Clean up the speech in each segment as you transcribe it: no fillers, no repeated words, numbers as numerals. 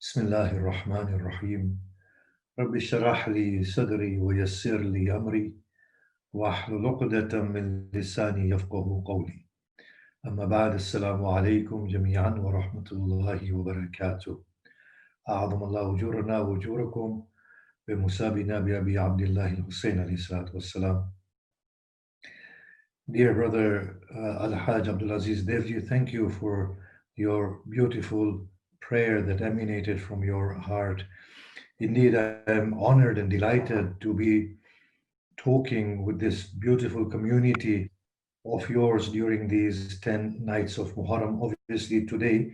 بسم الله الرحمن الرحيم رب اشرح لي صدري ويسر لي أمري واحلل عقدة من لساني يفقه قولي أما بعد السلام عليكم جميعا ورحمة الله وبركاته أعظم الله أجورنا وأجوركم بمسابنا بأبي عبد الله الحسين عليه الصلاة والسلام. Dear brother Al-Hajj Abdul Aziz Devji, thank you for your beautiful prayer that emanated from your heart. Indeed, I am honored and delighted to be talking with this beautiful community of yours during these 10 nights of Muharram. Obviously, today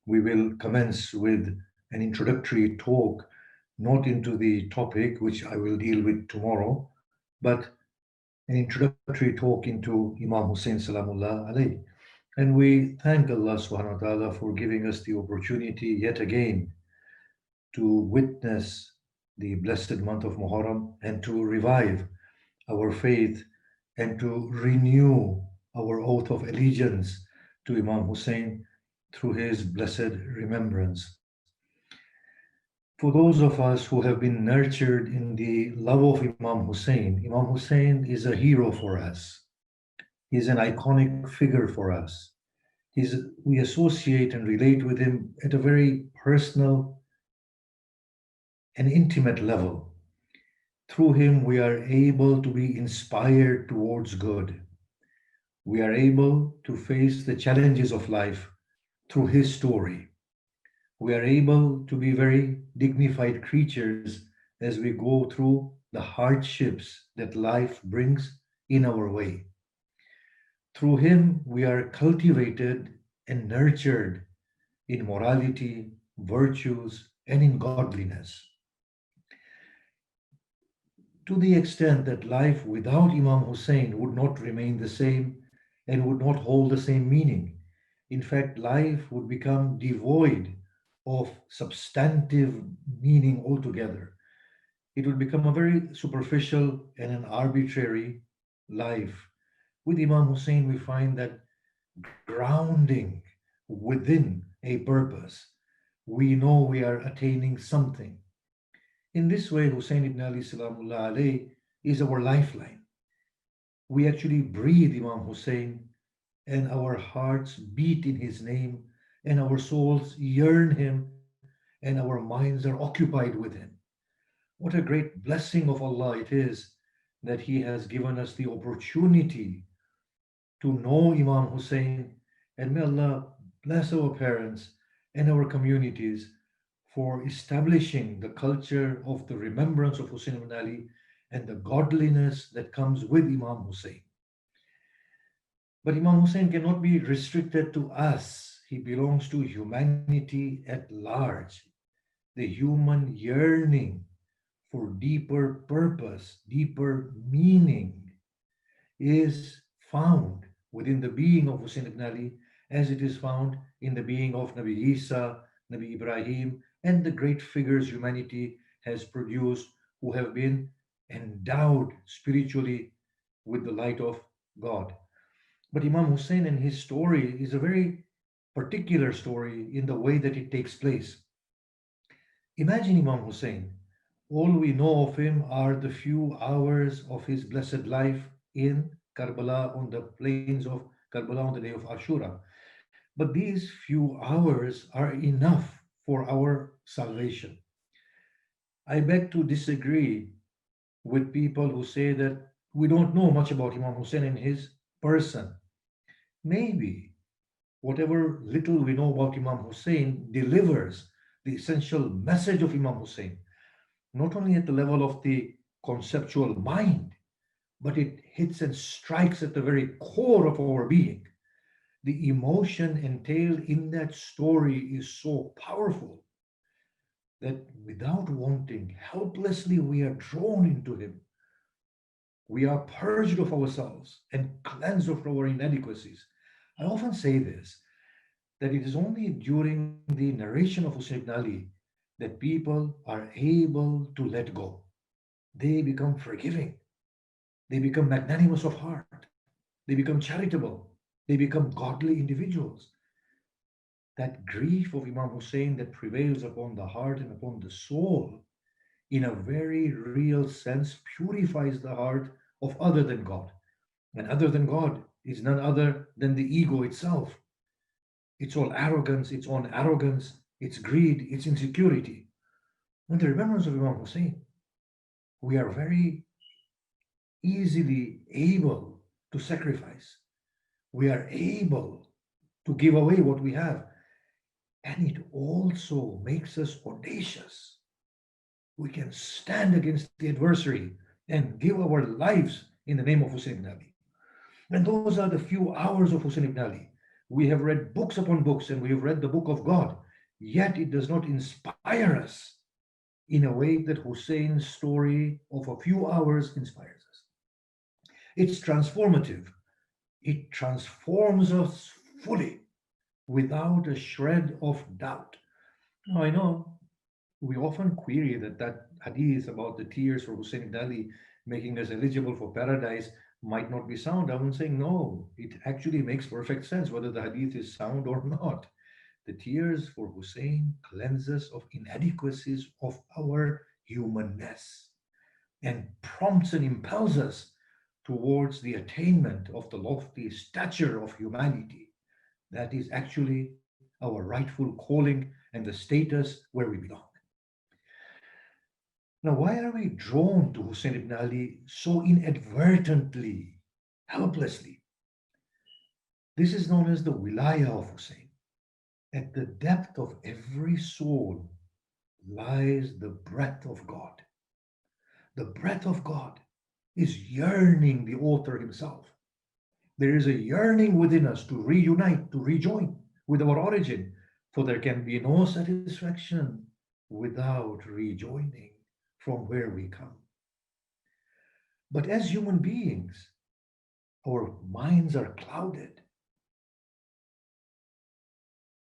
we will commence with an introductory talk, not into the topic which I will deal with tomorrow, but an introductory talk into Imam Hussain Salamullah alayhi. And we thank Allah subhanahu wa ta'ala for giving us the opportunity yet again to witness the blessed month of Muharram and to revive our faith and to renew our oath of allegiance to Imam Hussein through his blessed remembrance. For those of us who have been nurtured in the love of Imam Hussein is a hero for us. He's an iconic figure for us. We associate and relate with him at a very personal and intimate level. Through him, we are able to be inspired towards good. We are able to face the challenges of life through his story. We are able to be very dignified creatures as we go through the hardships that life brings in our way. Through him, we are cultivated and nurtured in morality, virtues, and in godliness. To the extent that life without Imam Hussein would not remain the same and would not hold the same meaning. In fact, life would become devoid of substantive meaning altogether. It would become a very superficial and an arbitrary life. With Imam Hussein, we find that grounding within a purpose. We know we are attaining something. In this way, Hussein ibn Ali Salamullah alayhi is our lifeline. We actually breathe Imam Hussein, and our hearts beat in his name, and our souls yearn him, and our minds are occupied with him. What a great blessing of Allah it is that He has given us the opportunity to know Imam Hussein, and may Allah bless our parents and our communities for establishing the culture of the remembrance of Hussein ibn Ali and the godliness that comes with Imam Hussein. But Imam Hussein cannot be restricted to us. He belongs to humanity at large. The human yearning for deeper purpose, deeper meaning is found within the being of Hussein ibn Ali as it is found in the being of Nabi Isa, Nabi Ibrahim, and the great figures humanity has produced who have been endowed spiritually with the light of God. But Imam Hussein and his story is a very particular story in the way that it takes place. Imagine Imam Hussein. All we know of him are the few hours of his blessed life in Karbala on the plains of Karbala on the day of Ashura. But these few hours are enough for our salvation. I beg to disagree with people who say that we don't know much about Imam Hussein and his person. Maybe whatever little we know about Imam Hussein delivers the essential message of Imam Hussein, not only at the level of the conceptual mind, but it hits and strikes at the very core of our being. The emotion entailed in that story is so powerful that without wanting, helplessly we are drawn into him. We are purged of ourselves and cleansed of our inadequacies. I often say this that it is only during the narration of Hussein ibn Ali that people are able to let go. They become forgiving, they become magnanimous of heart, they become charitable, they become godly individuals. That grief of Imam Husayn that prevails upon the heart and upon the soul, in a very real sense, purifies the heart of other than God. And other than God is none other than the ego itself. It's all arrogance, its own arrogance, its greed, its insecurity. And the remembrance of Imam Hussein, we are very easily able to sacrifice. We are able to give away what we have. And it also makes us audacious. We can stand against the adversary and give our lives in the name of Hussein ibn Ali. And those are the few hours of Hussein ibn Ali. We have read books upon books and we have read the book of God, yet it does not inspire us in a way that Hussein's story of a few hours inspires us. It's transformative. It transforms us fully without a shred of doubt. Now, I know we often query that hadith about the tears for Hussein ibn Ali making us eligible for paradise might not be sound. I'm saying no, it actually makes perfect sense whether the hadith is sound or not. The tears for Hussein cleanse us of inadequacies of our humanness and prompts and impels us towards the attainment of the lofty stature of humanity. That is actually our rightful calling and the status where we belong. Now, why are we drawn to Hussein ibn Ali so inadvertently, helplessly? This is known as the wilaya of Hussein. At the depth of every soul lies the breath of God. The breath of God is yearning the author himself. There is a yearning within us to reunite, to rejoin with our origin, for there can be no satisfaction without rejoining from where we come. But as human beings, our minds are clouded.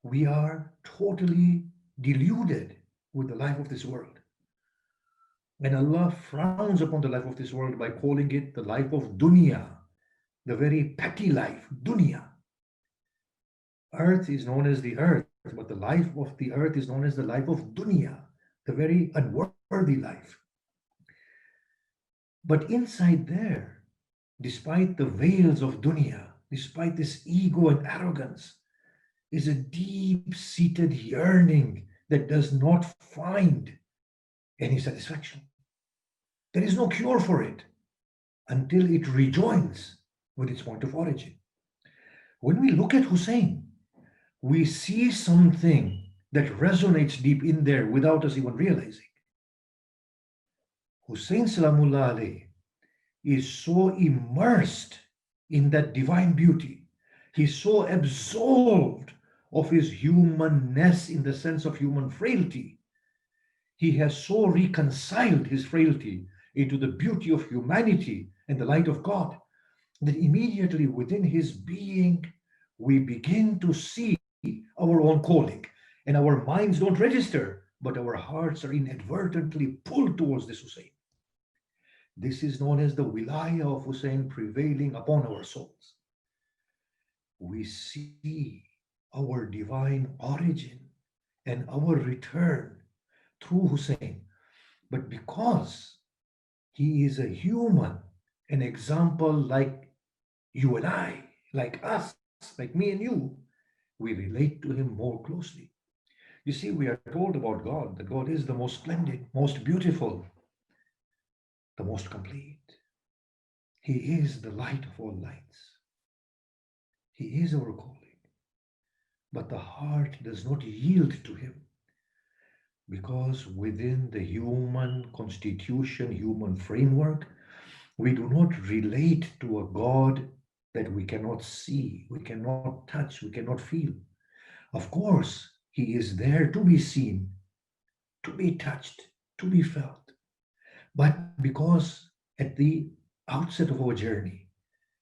We are totally deluded with the life of this world. And Allah frowns upon the life of this world by calling it the life of dunya, the very petty life, dunya. Earth is known as the earth, but the life of the earth is known as the life of dunya, the very unworthy life. But inside there, despite the veils of dunya, despite this ego and arrogance, is a deep-seated yearning that does not find any satisfaction. There is no cure for it until it rejoins with its point of origin. When we look at Hussein, we see something that resonates deep in there without us even realizing. Hussein Salamullah alayhi is so immersed in that divine beauty. He's so absolved of his humanness in the sense of human frailty. He has so reconciled his frailty into the beauty of humanity and the light of God that immediately within his being we begin to see our own calling, and our minds don't register, but our hearts are inadvertently pulled towards this Hussein. This is known as the wilaya of Hussein prevailing upon our souls. We see our divine origin and our return through Hussein. But because he is a human, an example like you and I, like us, like me and you, we relate to him more closely. You see, we are told about God that God is the most splendid, most beautiful, the most complete. He is the light of all lights. He is our calling. But the heart does not yield to him because within the human constitution, human framework, we do not relate to a God that we cannot see, we cannot touch, we cannot feel. Of course, he is there to be seen, to be touched, to be felt. But because at the outset of our journey,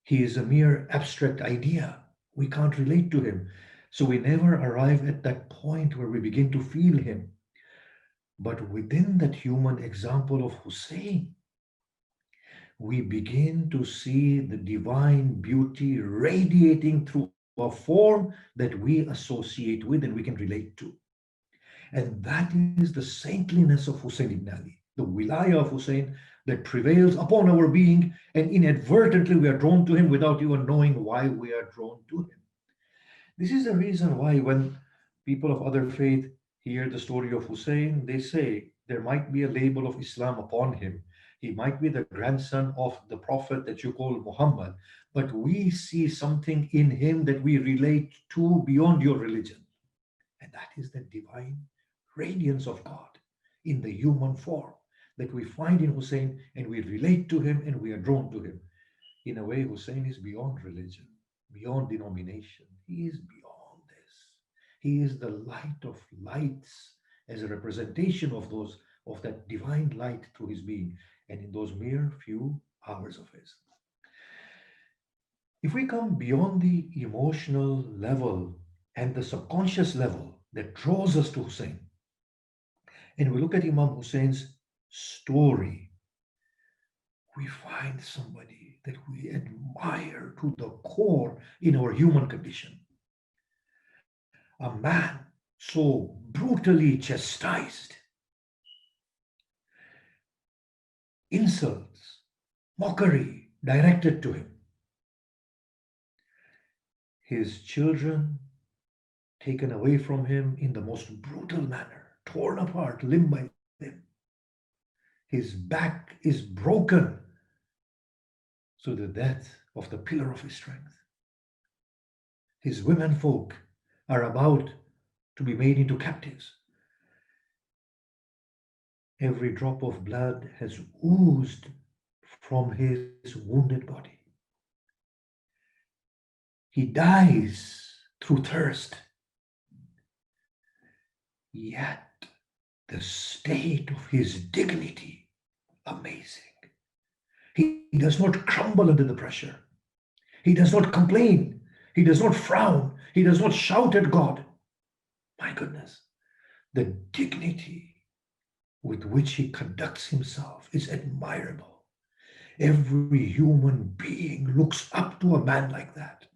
he is a mere abstract idea, we can't relate to him. So we never arrive at that point where we begin to feel him. But within that human example of Hussein, we begin to see the divine beauty radiating through a form that we associate with and we can relate to. And that is the saintliness of Hussein ibn Ali, the wilaya of Hussein that prevails upon our being, and inadvertently we are drawn to him without even knowing why we are drawn to him. This is the reason why when people of other faith hear the story of Hussein, they say there might be a label of Islam upon him. He might be the grandson of the prophet that you call Muhammad, but we see something in him that we relate to beyond your religion. And that is the divine radiance of God in the human form that we find in Hussein, and we relate to him and we are drawn to him. In a way, Hussein is beyond religion, beyond denomination. He is beyond this. He is the light of lights as a representation of those of that divine light through his being, and in those mere few hours of his. If we come beyond the emotional level and the subconscious level that draws us to Hussein, and we look at Imam Hussein's story, we find somebody that we admire to the core in our human condition. A man so brutally chastised, insults, mockery directed to him, his children taken away from him in the most brutal manner, torn apart limb by limb. His back is broken through the death of the pillar of his strength. His women folk are about to be made into captives. Every drop of blood has oozed from his wounded body. He dies through thirst. Yet the state of his dignity, amazing. He does not crumble under the pressure. He does not complain. He does not frown. He does not shout at God. My goodness, the dignity with which he conducts himself is admirable. Every human being looks up to a man like that.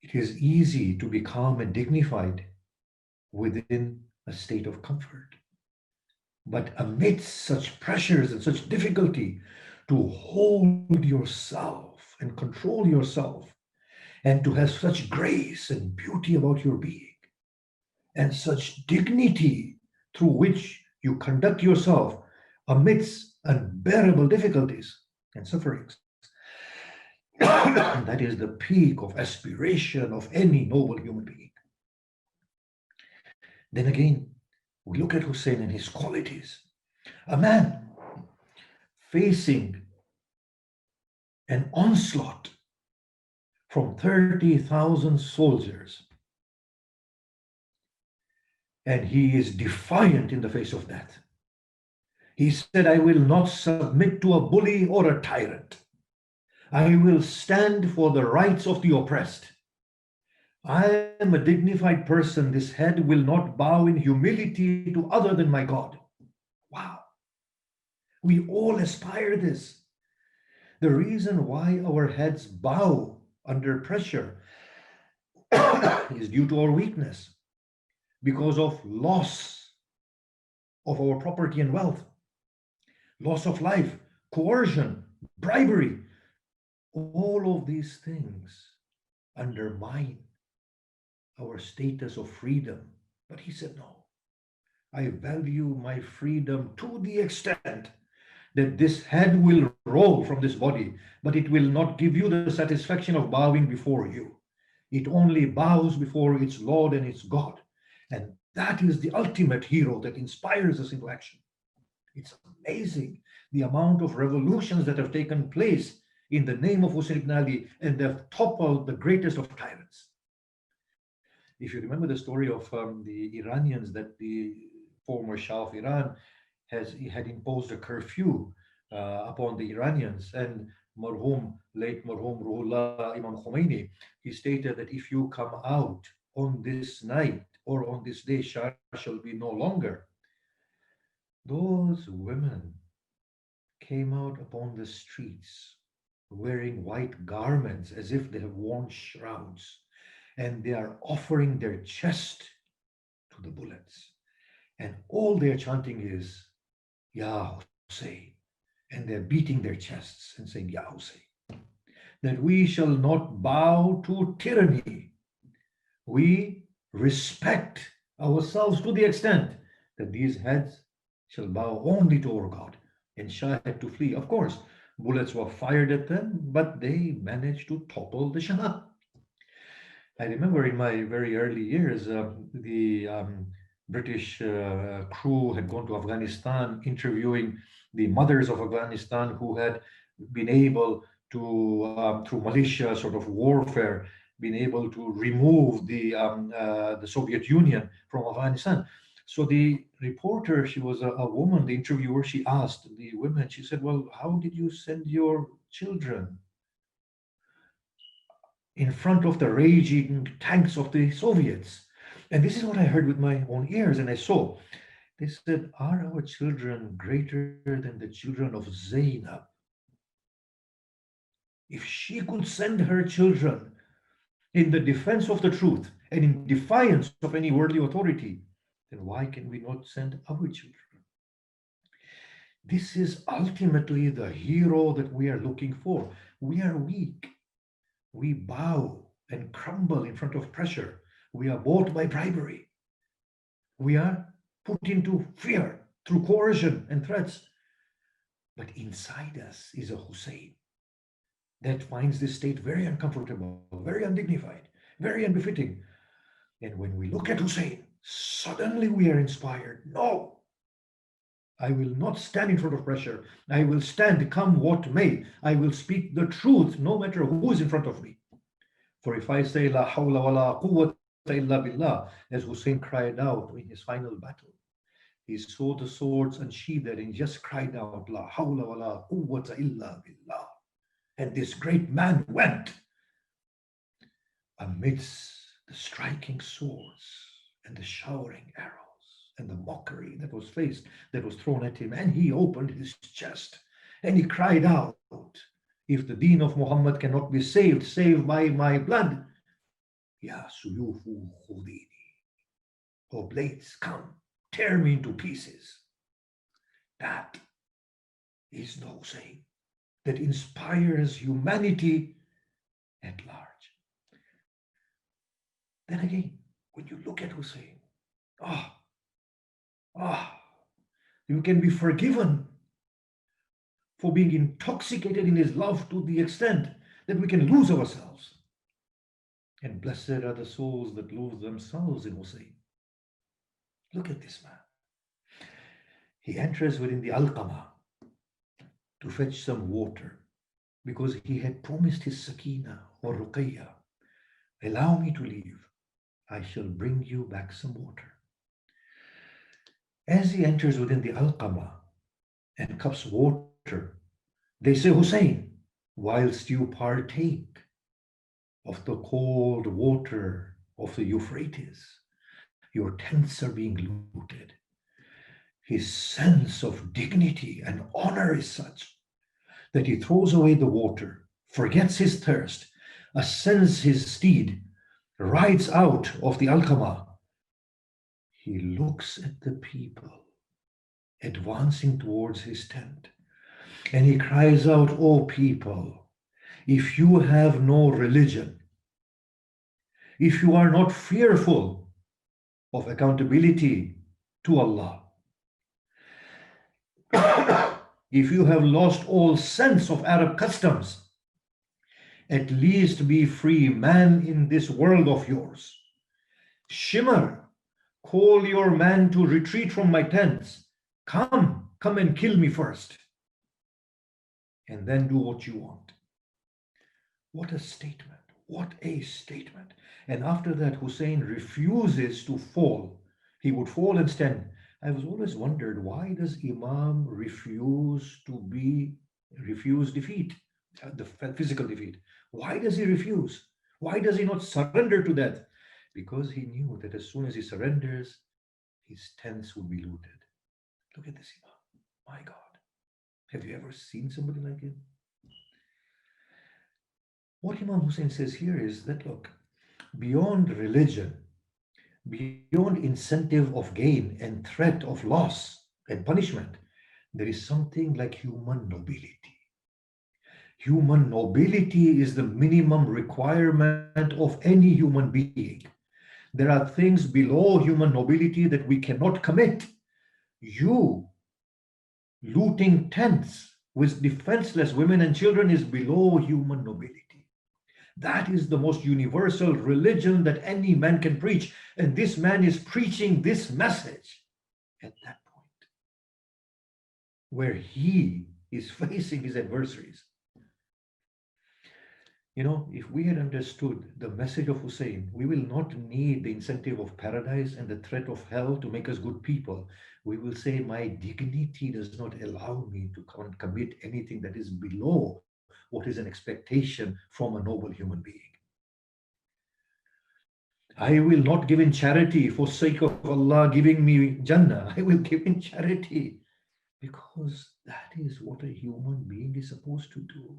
It is easy to be calm and dignified within a state of comfort. But amidst such pressures and such difficulty, to hold yourself and control yourself, and to have such grace and beauty about your being, and such dignity through which you conduct yourself amidst unbearable difficulties and sufferings. That is the peak of aspiration of any noble human being. Then again, we look at Hussein and his qualities. A man facing an onslaught from 30,000 soldiers, and he is defiant in the face of death. He said, I will not submit to a bully or a tyrant. I will stand for the rights of the oppressed. I am a dignified person. This head will not bow in humility to other than my God. Wow. We all aspire this. The reason why our heads bow under pressure is due to our weakness, because of loss of our property and wealth, loss of life, coercion, bribery. All of these things undermine our status of freedom. But he said, no, I value my freedom to the extent that this head will roll from this body, but it will not give you the satisfaction of bowing before you. It only bows before its Lord and its God. And that is the ultimate hero that inspires us into action. It's amazing the amount of revolutions that have taken place in the name of Hussein ibn Ali, and they've toppled the greatest of tyrants. If you remember the story of the Iranians, that the former Shah of Iran had imposed a curfew upon the Iranians, and late Marhum Ruhullah Imam Khomeini, he stated that if you come out on this night or on this day, Shah shall be no longer. Those women came out upon the streets wearing white garments as if they have worn shrouds, and they are offering their chest to the bullets. And all they're chanting is, Ya Hussein. And they're beating their chests and saying, Ya Hussein. That we shall not bow to tyranny. We respect ourselves to the extent that these heads shall bow only to our God. And Shah had to flee. Of course, bullets were fired at them, but they managed to topple the Shah. I remember in my very early years, the British crew had gone to Afghanistan interviewing the mothers of Afghanistan who had been able to, through militia sort of warfare, been able to remove the Soviet Union from Afghanistan. So the reporter, she was a woman, the interviewer, she asked the women, she said, well, how did you send your children in front of the raging tanks of the Soviets? And this is what I heard with my own ears and I saw. They said, are our children greater than the children of Zainab? If she could send her children in the defense of the truth and in defiance of any worldly authority, then why can we not send our children? This is ultimately the hero that we are looking for. We are weak. We bow and crumble in front of pressure. We are bought by bribery. We are put into fear through coercion and threats. But inside us is a Hussein that finds this state very uncomfortable, very undignified, very unbefitting. And when we look at Hussein, suddenly we are inspired. No, I will not stand in front of pressure. I will stand come what may. I will speak the truth no matter who is in front of me. For if I say La hawla wa la quwwata illa billah, as Hussein cried out in his final battle, he saw the swords unsheathed and he just cried out La hawla wa la quwwata illa billah. And this great man went amidst the striking swords and the showering arrows and the mockery that was thrown at him. And he opened his chest and he cried out, if the deen of Muhammad cannot be saved, save by my blood. Ya suyufu khudini. Oh blades, come, tear me into pieces. That is the Hussein that inspires humanity at large. Then again, when you look at Hussein, ah, ah, you can be forgiven for being intoxicated in his love to the extent that we can lose ourselves. And blessed are the souls that lose themselves in Hussein. Look at this man. He enters within the Alqama to fetch some water because he had promised his Sakina or Ruqayya, allow me to leave. I shall bring you back some water. As he enters within the Alqama and cups water, they say, Hussein, whilst you partake of the cold water of the Euphrates, your tents are being looted. His sense of dignity and honor is such that he throws away the water, forgets his thirst, ascends his steed, rides out of the Alqama. He looks at the people advancing towards his tent, and he cries out, O people, if you have no religion, if you are not fearful of accountability to Allah, if you have lost all sense of Arab customs, at least be free man in this world of yours. Shimmer, call your man to retreat from my tents. Come and kill me first. And then do what you want. What a statement. What a statement. And after that, Hussein refuses to fall. He would fall and stand. I was always wondered, why does Imam refuse defeat, the physical defeat? Why does he refuse? Why does he not surrender to death? Because he knew that as soon as he surrenders, his tents would be looted. Look at this Imam. My God. Have you ever seen somebody like him? What Imam Hussein says here is that, look, Beyond religion, beyond incentive of gain and threat of loss and punishment, there is something like human nobility. Human nobility is the minimum requirement of any human being. There are things below human nobility that we cannot commit. You looting tents with defenseless women and children is below human nobility. That is the most universal religion that any man can preach. And this man is preaching this message at that point where he is facing his adversaries. You know, if we had understood the message of Hussein, we will not need the incentive of paradise and the threat of hell to make us good people. We will say, my dignity does not allow me to commit anything that is below what is an expectation from a noble human being. I will not give in charity for sake of Allah giving me Jannah. I will give in charity because that is what a human being is supposed to do.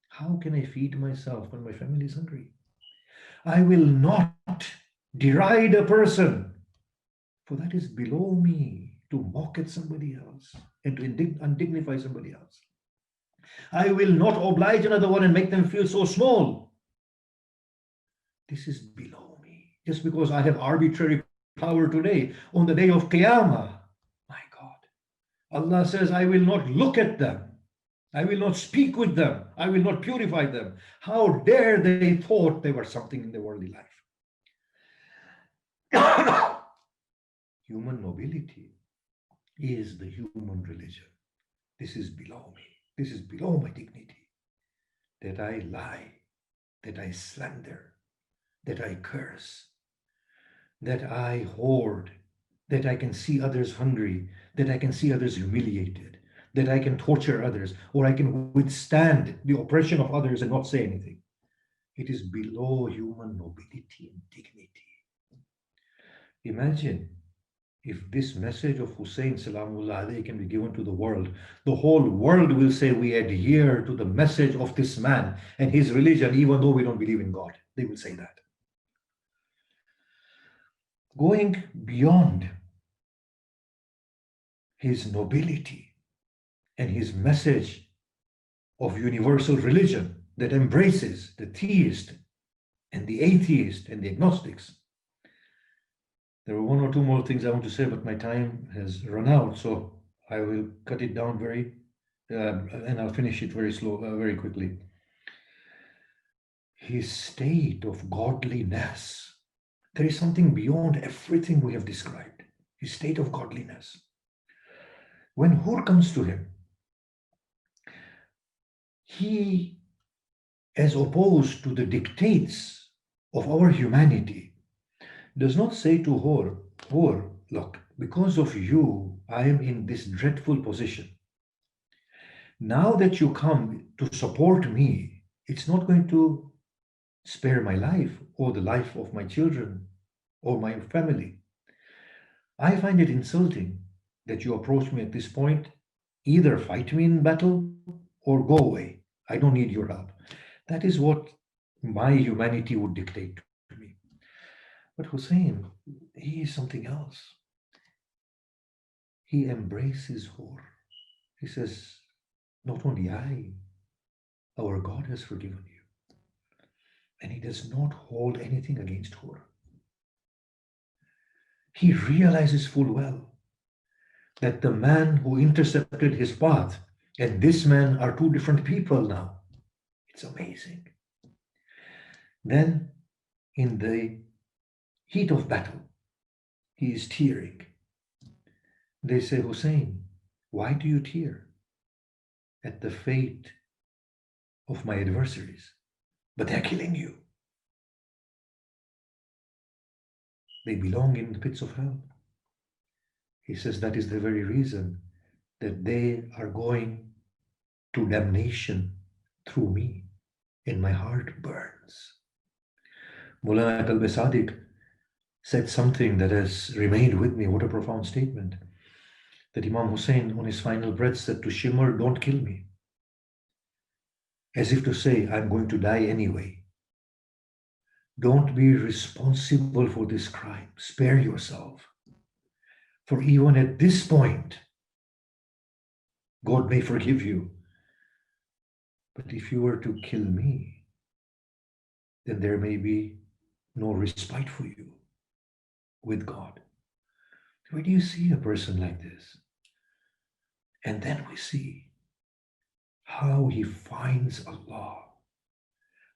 How can I feed myself when my family is hungry? I will not deride a person, for that is below me to mock at somebody else and to undignify somebody else. I will not oblige another one and make them feel so small. This is below me. Just because I have arbitrary power today, on the day of Qiyamah, my God, Allah says, I will not look at them. I will not speak with them. I will not purify them. How dare they thought they were something in the worldly life. Human nobility is the human religion. This is below me. This is below my dignity. That I lie, that I slander, that I curse, that I hoard, that I can see others hungry, that I can see others humiliated, that I can torture others, or I can withstand the oppression of others and not say anything. It is below human nobility and dignity. Imagine if this message of Hussein Salamullah alayhi can be given to the world, the whole world will say we adhere to the message of this man and his religion, even though we don't believe in God. They will say that. Going beyond his nobility and his message of universal religion that embraces the theist and the atheist and the agnostics. There are one or two more things I want to say, but my time has run out, so I will cut it down and I'll finish it very quickly. His state of godliness. There is something beyond everything we have described. His state of godliness. When Hur comes to him, he, as opposed to the dictates of our humanity, does not say to Hur, look, because of you, I am in this dreadful position. Now that you come to support me, it's not going to spare my life or the life of my children or my family. I find it insulting that you approach me at this point. Either fight me in battle or go away. I don't need your help. That is what my humanity would dictate to me. But Hussein, he is something else. He embraces Hur. He says, not only I, our God has forgiven you. And he does not hold anything against Hur. He realizes full well that the man who intercepted his path and this man are two different people now. It's amazing. Then, in the heat of battle, he is tearing. They say, Hussein, why do you tear at the fate of my adversaries? But they're killing you. They belong in the pits of hell. He says that is the very reason that they are going to damnation through me, and my heart burns. Mullah Qalb Sadiq said something that has remained with me. What a profound statement. That Imam Husayn on his final breath said to Shimr, don't kill me. As if to say, I'm going to die anyway. Don't be responsible for this crime. Spare yourself. For even at this point, God may forgive you. But if you were to kill me, then there may be no respite for you with God. Where do you see a person like this? And then we see how he finds Allah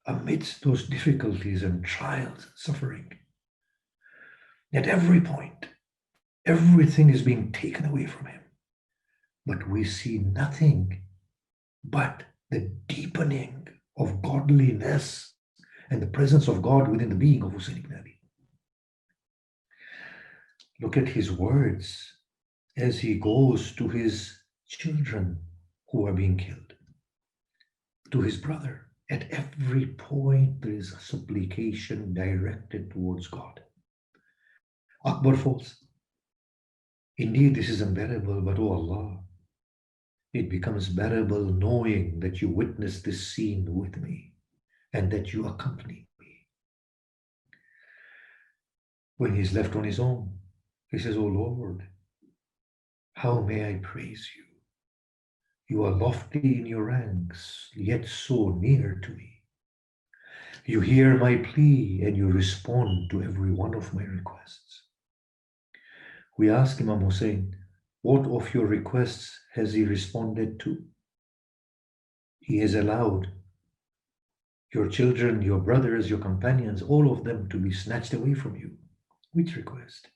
amidst those difficulties and trials and suffering. At every point, everything is being taken away from him. But we see nothing but the deepening of godliness and the presence of God within the being of Husayn ibn Ali. Look at his words as he goes to his children who are being killed, to his brother. At every point, there is a supplication directed towards God. Akbar falls. Indeed, this is unbearable, but oh Allah, it becomes bearable knowing that you witness this scene with me and that you accompany me. When he's left on his own, he says, "Oh Lord, how may I praise you? You are lofty in your ranks, yet so near to me. You hear my plea and you respond to every one of my requests." We ask Imam Husayn, what of your requests has he responded to? He has allowed your children, your brothers, your companions, all of them to be snatched away from you. Which request?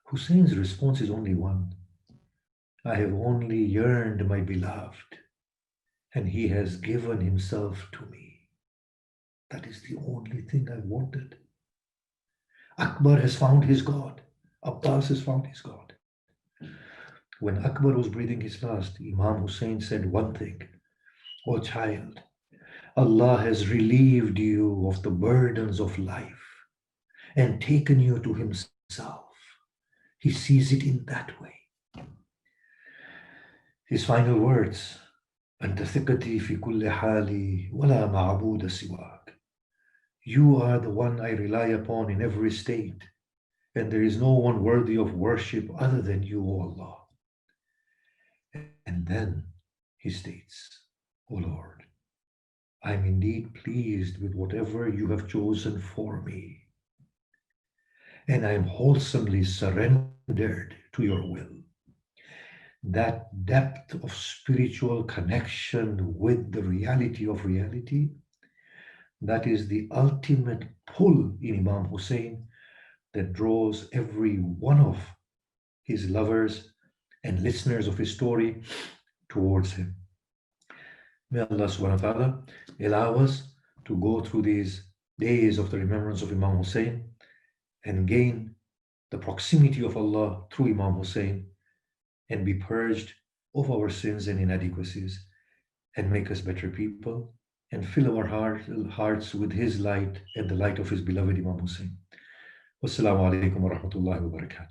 Husayn's response is only one. I have only yearned my beloved, and he has given himself to me. That is the only thing I wanted. Akbar has found his God. Abbas has found his God. When Akbar was breathing his last, Imam Husayn said one thing, "O child, Allah has relieved you of the burdens of life and taken you to himself. He sees it in that way." His final words, أنت ثقتي في كل حالي ولا معبود سواك. You are the one I rely upon in every state, and there is no one worthy of worship other than you, O Allah. And then he states, O Lord, I am indeed pleased with whatever you have chosen for me, and I am wholesomely surrendered to your will. That depth of spiritual connection with the reality of reality, that is the ultimate pull in Imam Husayn that draws every one of his lovers and listeners of his story towards him. May Allah subhanahu wa ta'ala allow us to go through these days of the remembrance of Imam Husayn and gain the proximity of Allah through Imam Husayn and be purged of our sins and inadequacies and make us better people and fill our hearts with his light and the light of his beloved Imam Husayn. Wassalamu alaikum wa rahmatullahi wa barakatuh.